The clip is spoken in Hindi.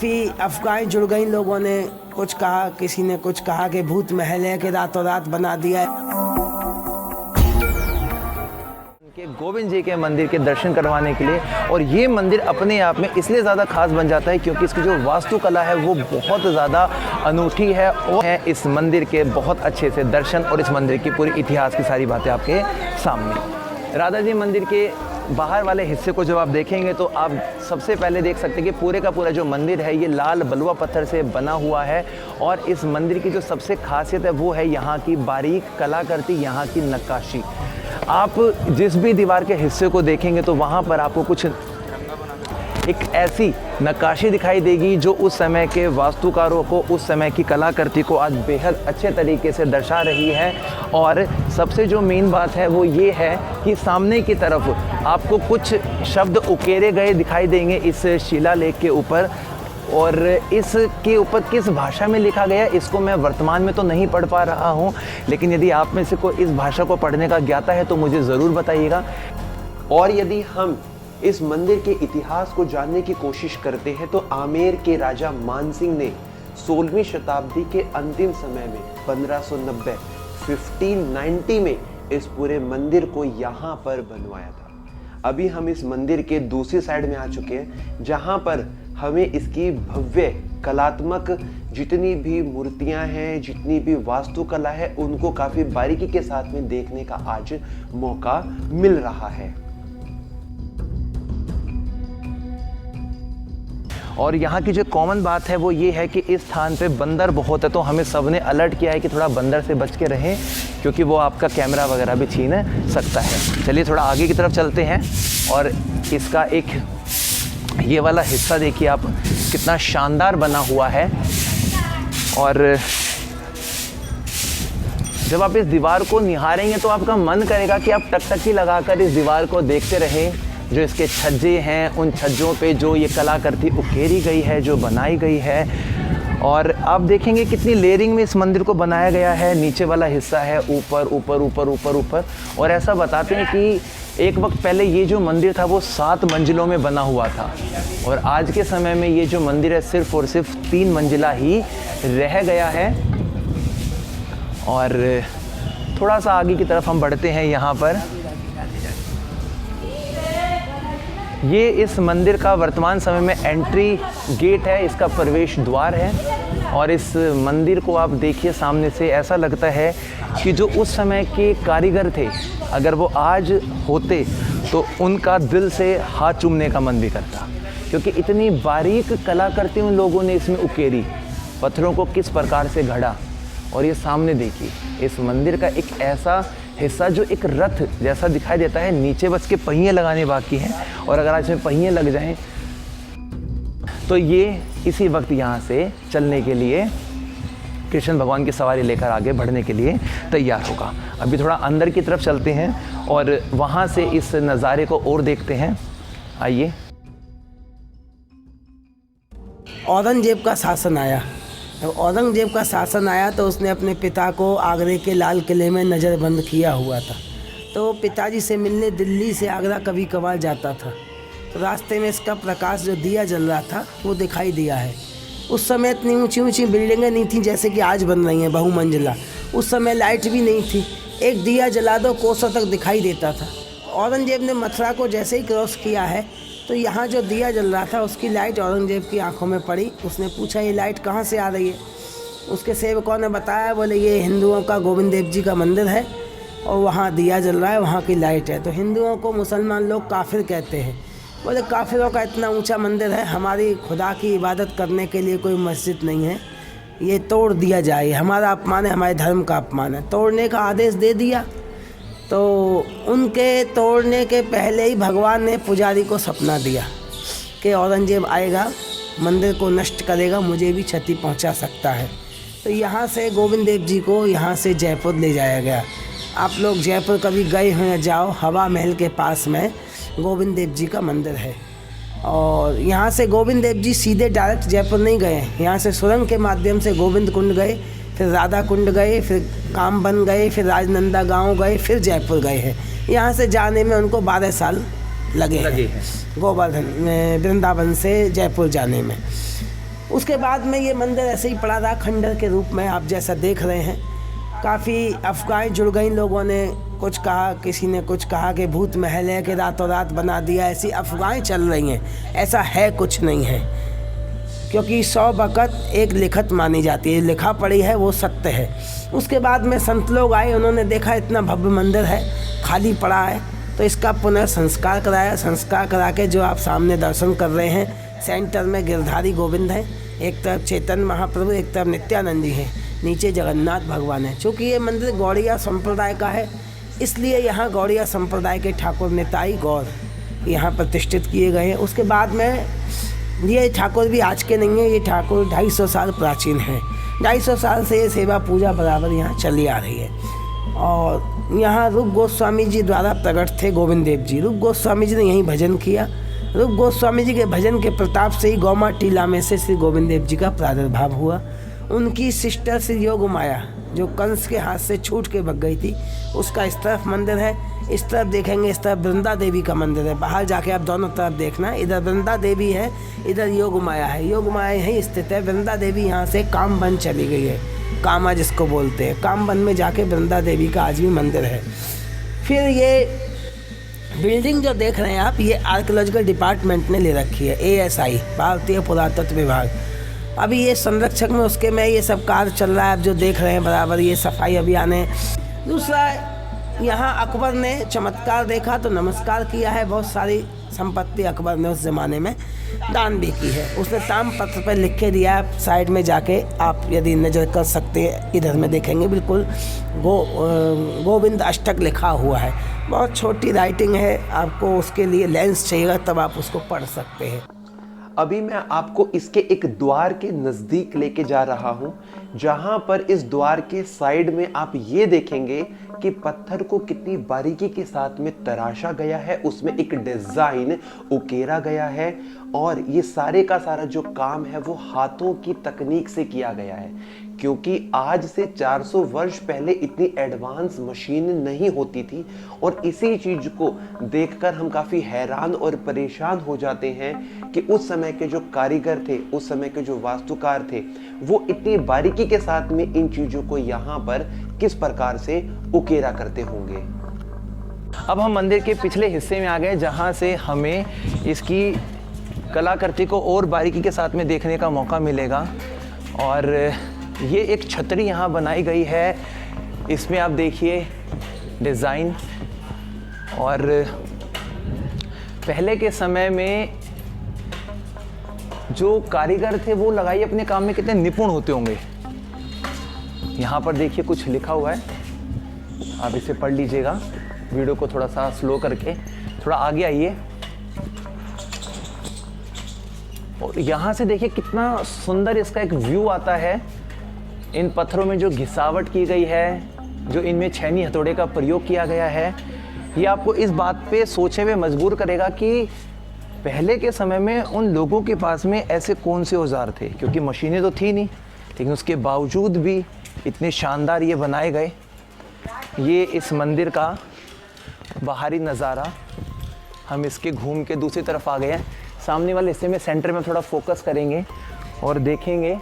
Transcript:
काफ़ी अफवाहें जुड़ गई। लोगों ने कुछ कहा, किसी ने कुछ कहा कि भूत महल है, कि रातों रात बना दिया है। के गोविंद जी के मंदिर के दर्शन करवाने के लिए, और ये मंदिर अपने आप में इसलिए ज़्यादा खास बन जाता है क्योंकि इसकी जो वास्तुकला है वो बहुत ज़्यादा अनूठी है। और है इस मंदिर के बहुत अच्छे से दर्शन और इस मंदिर की पूरी इतिहास की सारी बातें आपके सामने। राधा जी मंदिर के बाहर वाले हिस्से को जब आप देखेंगे तो आप सबसे पहले देख सकते हैं कि पूरे का पूरा जो मंदिर है ये लाल बलुआ पत्थर से बना हुआ है। और इस मंदिर की जो सबसे खासियत है वो है यहाँ की बारीक कलाकृति, यहाँ की नक्काशी। आप जिस भी दीवार के हिस्से को देखेंगे तो वहाँ पर आपको कुछ एक ऐसी नक्काशी दिखाई देगी जो उस समय के वास्तुकारों को, उस समय की कलाकृति को आज बेहद अच्छे तरीके से दर्शा रही है। और सबसे जो मेन बात है वो ये है कि सामने की तरफ आपको कुछ शब्द उकेरे गए दिखाई देंगे इस शिलालेख के ऊपर, और इसके ऊपर किस भाषा में लिखा गया इसको मैं वर्तमान में तो नहीं पढ़ पा रहा हूँ, लेकिन यदि आप में से कोई इस भाषा को पढ़ने का ज्ञाता है तो मुझे ज़रूर बताइएगा। और यदि हम इस मंदिर के इतिहास को जानने की कोशिश करते हैं तो आमेर के राजा मानसिंह ने 16वीं शताब्दी के अंतिम समय में 1590 में इस पूरे मंदिर को यहाँ पर बनवाया था। अभी हम इस मंदिर के दूसरी साइड में आ चुके हैं जहाँ पर हमें इसकी भव्य कलात्मक जितनी भी मूर्तियां हैं, जितनी भी वास्तुकला है, उनको काफ़ी बारीकी के साथ में देखने का आज मौका मिल रहा है। और यहाँ की जो कॉमन बात है वो ये है कि इस स्थान पे बंदर बहुत है, तो हमें सबने अलर्ट किया है कि थोड़ा बंदर से बच के रहें क्योंकि वो आपका कैमरा वगैरह भी छीन सकता है। चलिए थोड़ा आगे की तरफ चलते हैं और इसका एक ये वाला हिस्सा देखिए आप, कितना शानदार बना हुआ है। और जब आप इस दीवार को निहारेंगे तो आपका मन करेगा कि आप टकटकी लगाकर इस दीवार को देखते रहें। जो इसके छज्जे हैं, उन छज्जों पे जो ये कलाकृति उकेरी गई है, जो बनाई गई है, और आप देखेंगे कितनी लेयरिंग में इस मंदिर को बनाया गया है। नीचे वाला हिस्सा है ऊपर ऊपर ऊपर ऊपर ऊपर, और ऐसा बताते हैं कि एक वक्त पहले ये जो मंदिर था वो 7 मंजिलों में बना हुआ था, और आज के समय में ये जो मंदिर है सिर्फ और सिर्फ 3 मंजिला ही रह गया है। और थोड़ा सा आगे की तरफ हम बढ़ते हैं। यहाँ पर ये इस मंदिर का वर्तमान समय में एंट्री गेट है, इसका प्रवेश द्वार है। और इस मंदिर को आप देखिए सामने से, ऐसा लगता है कि जो उस समय के कारीगर थे अगर वो आज होते तो उनका दिल से हाथ चूमने का मन भी करता, क्योंकि इतनी बारीक कलाकृति उन लोगों ने इसमें उकेरी, पत्थरों को किस प्रकार से गढ़ा। और ये सामने देखिए इस मंदिर का एक ऐसा हिस्सा जो एक रथ जैसा दिखाई देता है, नीचे बस के पहिए लगाने बाकी हैं, और अगर आज में पहिए लग जाएं तो ये इसी वक्त यहाँ से चलने के लिए, कृष्ण भगवान की सवारी लेकर आगे बढ़ने के लिए तैयार होगा। अभी थोड़ा अंदर की तरफ चलते हैं और वहाँ से इस नज़ारे को और देखते हैं। आइए। औरंगजेब का शासन आया। जब औरंगजेब का शासन आया तो उसने अपने पिता को आगरे के लाल किले में नज़रबंद किया हुआ था। तो पिताजी से मिलने दिल्ली से आगरा कभी कभार जाता था, तो रास्ते में इसका प्रकाश जो दिया जल रहा था वो दिखाई दिया है। उस समय इतनी ऊंची ऊंची बिल्डिंगें नहीं थी जैसे कि आज बन रही हैं बहुमंजिला। उस समय लाइट भी नहीं थी, एक दिया जला दो कोसों तक दिखाई देता था। औरंगजेब ने मथुरा को जैसे ही क्रॉस किया है तो यहाँ जो दिया जल रहा था उसकी लाइट औरंगजेब की आंखों में पड़ी। उसने पूछा ये लाइट कहाँ से आ रही है। उसके सेवकों ने बताया, बोले ये हिंदुओं का गोविंद देव जी का मंदिर है और वहाँ दिया जल रहा है, वहाँ की लाइट है। तो हिंदुओं को मुसलमान लोग काफिर कहते हैं। बोले काफिरों का इतना ऊंचा मंदिर है, हमारी खुदा की इबादत करने के लिए कोई मस्जिद नहीं है, ये तोड़ दिया जाए, हमारा अपमान है, हमारे धर्म का अपमान है। तोड़ने का आदेश दे दिया। तो उनके तोड़ने के पहले ही भगवान ने पुजारी को सपना दिया कि औरंगजेब आएगा, मंदिर को नष्ट करेगा, मुझे भी क्षति पहुंचा सकता है। तो यहाँ से गोविंद देव जी को यहाँ से जयपुर ले जाया गया। आप लोग जयपुर कभी गए हैं, जाओ, हवा महल के पास में गोविंद देव जी का मंदिर है। और यहाँ से गोविंद देव जी सीधे डायरेक्ट जयपुर नहीं गए, यहाँ से सुरंग के माध्यम से गोविंद कुंड गए, फिर राधा कुंड गए, फिर कामबन गए, फिर राजनंदा गांव गए, फिर जयपुर गए हैं। यहाँ से जाने में उनको 12 साल लगे हैं गोवर्धन में, वृंदावन से जयपुर जाने में। उसके बाद में ये मंदिर ऐसे ही पड़ा रहा खंडर के रूप में, आप जैसा देख रहे हैं। काफ़ी अफवाहें जुड़ गई, लोगों ने कुछ कहा, किसी ने कुछ कहा कि भूत महल है, कि रातों रात बना दिया, ऐसी अफवाहें चल रही हैं। ऐसा है कुछ नहीं है, क्योंकि 100 बकत एक लिखत मानी जाती है, लिखा पड़ी है वो सत्य है। उसके बाद में संत लोग आए, उन्होंने देखा इतना भव्य मंदिर है, खाली पड़ा है, तो इसका पुनर्संस्कार कराया। संस्कार करा के जो आप सामने दर्शन कर रहे हैं, सेंटर में गिरधारी गोविंद हैं, एक तरफ चैतन्य महाप्रभु, एक तरफ नित्यानंद जी हैं, नीचे जगन्नाथ भगवान है। चूँकि ये मंदिर गौड़िया संप्रदाय का है, इसलिए यहाँ गौड़िया संप्रदाय के ठाकुर निताई गौर यहाँ प्रतिष्ठित किए गए हैं। उसके बाद में ये ठाकुर भी आज के नहीं है, ये ठाकुर 250 साल प्राचीन है। 250 साल से ये सेवा पूजा बराबर यहाँ चली आ रही है। और यहाँ रूप गोस्वामी जी द्वारा प्रकट थे गोविंद देव जी। रूप गोस्वामी जी ने यहीं भजन किया। रूप गोस्वामी जी के भजन के प्रताप से ही गौमा टीला में से श्री गोविंद देव जी का प्रादुर्भाव हुआ। उनकी सिस्टर श्री योग माया जो कंस के हाथ से छूट के भग गई थी, उसका इस तरफ मंदिर है, इस तरफ देखेंगे इस तरफ वृंदा देवी का मंदिर है। बाहर जाके आप दोनों तरफ देखना, इधर वृंदा देवी है, इधर योग माया है। योग माया यहीं स्थित है। वृंदा देवी यहाँ से कामबन चली गई है, कामा जिसको बोलते हैं। कामबन में जाके वृंदा देवी का आज भी मंदिर है। फिर ये बिल्डिंग जो देख रहे हैं आप, ये आर्कियोलॉजिकल डिपार्टमेंट ने ले रखी है, ASI भारतीय पुरातत्व विभाग। अभी ये संरक्षक में उसके में ये सब कार्य चल रहा है, अब जो देख रहे हैं बराबर ये सफाई अभियान है। दूसरा, यहाँ अकबर ने चमत्कार देखा तो नमस्कार किया है। बहुत सारी संपत्ति अकबर ने उस ज़माने में दान भी की है। उसने ताम्रपत्र पर लिख के दिया है, साइड में जाके आप यदि नज़र कर सकते हैं, इधर में देखेंगे बिल्कुल गोविंद अष्टक लिखा हुआ है। बहुत छोटी राइटिंग है, आपको उसके लिए लेंस चाहिएगा तब आप उसको पढ़ सकते हैं। अभी मैं आपको इसके एक द्वार के नज़दीक लेके जा रहा हूं, जहां पर इस द्वार के साइड में आप ये देखेंगे कि पत्थर को कितनी बारीकी के साथ में तराशा गया है, उसमें एक डिज़ाइन उकेरा गया है और ये सारे का सारा जो काम है वो हाथों की तकनीक से किया गया है। क्योंकि आज से 400 वर्ष पहले इतनी एडवांस मशीन नहीं होती थी और इसी चीज़ को देखकर हम काफ़ी हैरान और परेशान हो जाते हैं कि उस समय के जो कारीगर थे, उस समय के जो वास्तुकार थे, वो इतनी बारीकी के साथ में इन चीज़ों को यहाँ पर किस प्रकार से उकेरा करते होंगे। अब हम मंदिर के पिछले हिस्से में आ गए, जहाँ से हमें इसकी कलाकृति को और बारीकी के साथ में देखने का मौका मिलेगा। और ये एक छतरी यहाँ बनाई गई है, इसमें आप देखिए डिज़ाइन। और पहले के समय में जो कारीगर थे वो लगाई अपने काम में कितने निपुण होते होंगे। यहाँ पर देखिए कुछ लिखा हुआ है, आप इसे पढ़ लीजिएगा। वीडियो को थोड़ा सा स्लो करके थोड़ा आगे आइए और यहाँ से देखिए कितना सुंदर इसका एक व्यू आता है। इन पत्थरों में जो घिसावट की गई है, जो इनमें छैनी हथौड़े का प्रयोग किया गया है, ये आपको इस बात पे सोचे हुए मजबूर करेगा कि पहले के समय में उन लोगों के पास में ऐसे कौन से औजार थे, क्योंकि मशीनें तो थी नहीं, लेकिन उसके बावजूद भी इतने शानदार ये बनाए गए। ये इस मंदिर का बाहरी नज़ारा। हम इसके घूम के दूसरी तरफ आ गए हैं। सामने वाले हिस्से में सेंटर में थोड़ा फोकस करेंगे और देखेंगे